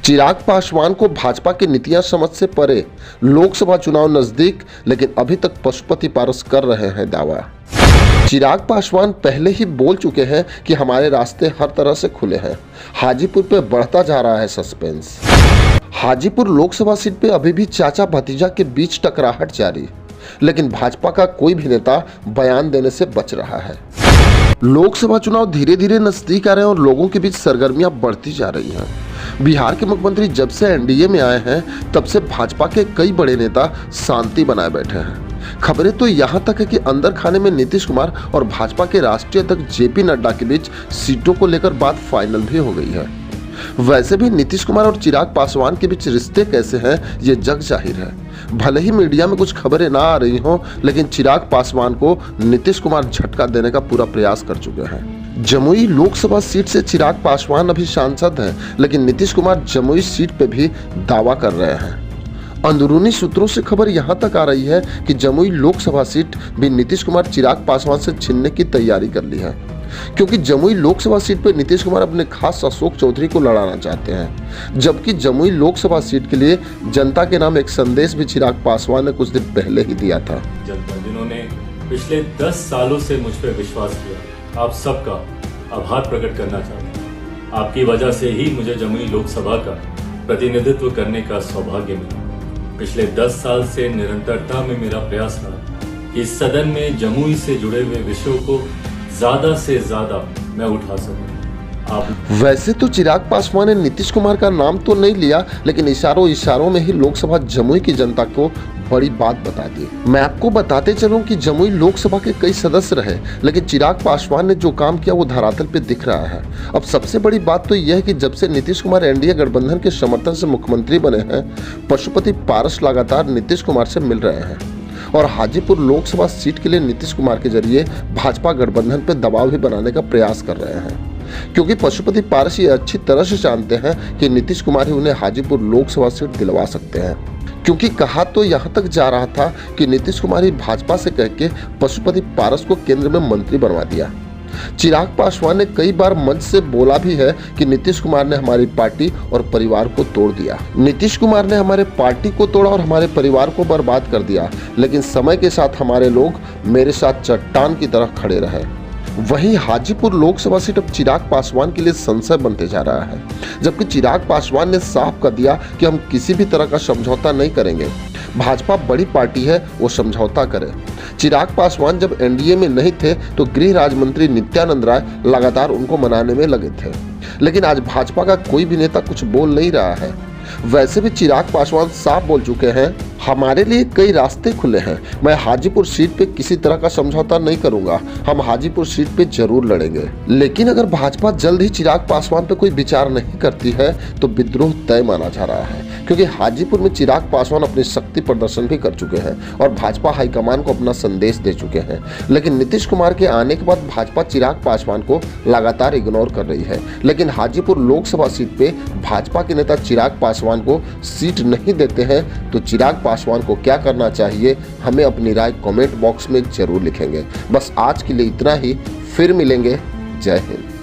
चिराग पासवान को भाजपा की नीतियां समझ से परे, लोकसभा चुनाव नजदीक, लेकिन अभी तक पशुपति पारस कर रहे हैं दावा। चिराग पासवान पहले ही बोल चुके हैं कि हमारे रास्ते हर तरह से खुले हैं। हाजीपुर पे बढ़ता जा रहा है सस्पेंस। हाजीपुर लोकसभा सीट पे अभी भी चाचा भतीजा के बीच टकराहट जारी, लेकिन भाजपा का कोई भी नेता बयान देने से बच रहा है। लोकसभा चुनाव धीरे धीरे नजदीक आ रहे हैं और लोगों के बीच सरगर्मियां बढ़ती जा रही हैं। बिहार के मुख्यमंत्री जब से एनडीए में आए हैं तब से भाजपा के कई बड़े नेता शांति बनाए बैठे हैं। खबरें तो यहां तक है कि अंदर खाने में नीतीश कुमार और भाजपा के राष्ट्रीय अध्यक्ष जेपी नड्डा के बीच सीटों को लेकर बात फाइनल भी हो गई है। वैसे भी नीतीश कुमार और चिराग पासवान के बीच रिश्ते कैसे हैं ये जग जाहिर है। भले ही मीडिया में कुछ खबरें ना आ रही हों, लेकिन चिराग पासवान को नीतीश कुमार झटका देने का पूरा प्रयास कर चुके हैं। जमुई लोकसभा सीट से चिराग पासवान अभी सांसद हैं, लेकिन नीतीश कुमार जमुई सीट पे भी दावा कर रहे हैं। अंदरूनी सूत्रों से खबर यहां तक आ रही है कि जमुई लोकसभा सीट भी नीतीश कुमार चिराग पासवान से छीनने की तैयारी कर ली है, क्योंकि जमुई लोकसभा सीट पर नीतीश कुमार अपने खास अशोक चौधरी को लड़ाना चाहते हैं। जबकि जमुई लोकसभा सीट के लिए जनता के नाम एक संदेश भी चिराग पासवान ने कुछ दिन पहले ही दिया था। जनता जिन्होंने पिछले 10 सालों से मुझ पर विश्वास किया, आप सबका आभार प्रकट करना चाहता हूँ। आपकी वजह से ही मुझे जमुई लोकसभा का प्रतिनिधित्व करने का सौभाग्य मिला। पिछले 10 साल से निरंतरता में मेरा प्रयास रहा कि इस सदन में जमुई से जुड़े हुए विषयों को ज्यादा से ज्यादा मैं उठा सकूं। वैसे तो चिराग पासवान ने नीतीश कुमार का नाम तो नहीं लिया, लेकिन इशारों में ही लोकसभा जमुई की जनता को बड़ी बात बता दी। मैं आपको बताते चलूं कि जमुई लोकसभा के कई सदस्य रहे, लेकिन चिराग पासवान ने जो काम किया वो धरातल पे दिख रहा है। अब सबसे बड़ी बात तो यह है कि जब से नीतीश कुमार एनडीए गठबंधन के समर्थन से मुख्यमंत्री बने हैं, पशुपति पारस लगातार नीतीश कुमार से मिल रहे हैं और हाजीपुर लोकसभा सीट के लिए नीतीश कुमार के जरिए भाजपा गठबंधन पर दबाव भी बनाने का प्रयास कर रहे हैं, क्योंकि पशुपति पारस ये अच्छी तरह से जानते हैं कि नीतीश कुमार ही उन्हें हाजीपुर लोकसभा सीट दिलवा सकते हैं। क्योंकि कहा तो यहाँ तक जा रहा था कि नीतीश कुमार ही भाजपा से कह के पशुपति पारस को केंद्र में मंत्री बनवा दिया। चिराग पासवान ने कई बार मंच से बोला भी है कि नीतीश कुमार ने हमारी पार्टी और परिवार को तोड़ दिया। नीतीश कुमार ने हमारे पार्टी को तोड़ा और हमारे परिवार को बर्बाद कर दिया, लेकिन समय के साथ हमारे लोग मेरे साथ चट्टान की तरह खड़े रहे। वहीं हाजीपुर लोकसभा सीट अब चिराग पासवान के लिए संशय बनते जा रहा है, जबकि चिराग पासवान ने साफ कर दिया कि हम किसी भी तरह का समझौता नहीं करेंगे। भाजपा बड़ी पार्टी है, वो समझौता करे। चिराग पासवान जब एनडीए में नहीं थे तो गृह राज्य मंत्री नित्यानंद राय लगातार उनको मनाने में लगे थे, लेकिन आज भाजपा का कोई भी नेता कुछ बोल नहीं रहा है। वैसे भी चिराग पासवान साफ बोल चुके हैं, हमारे लिए कई रास्ते खुले हैं। मैं हाजीपुर सीट पे किसी तरह का समझौता नहीं करूंगा, हम हाजीपुर सीट पे जरूर लड़ेंगे। लेकिन अगर भाजपा जल्द ही चिराग पासवान पे कोई विचार नहीं करती है तो विद्रोह तय माना जा रहा है, क्योंकि हाजीपुर में चिराग पासवान अपनी शक्ति प्रदर्शन भी कर चुके हैं और भाजपा हाईकमान को अपना संदेश दे चुके हैं। लेकिन नीतीश कुमार के आने के बाद भाजपा चिराग पासवान को लगातार इग्नोर कर रही है। लेकिन हाजीपुर लोकसभा सीट पे भाजपा के नेता चिराग पासवान को सीट नहीं देते हैं तो चिराग पासवान को क्या करना चाहिए, हमें अपनी राय कमेंट बॉक्स में जरूर लिखेंगे। बस आज के लिए इतना ही, फिर मिलेंगे। जय हिंद।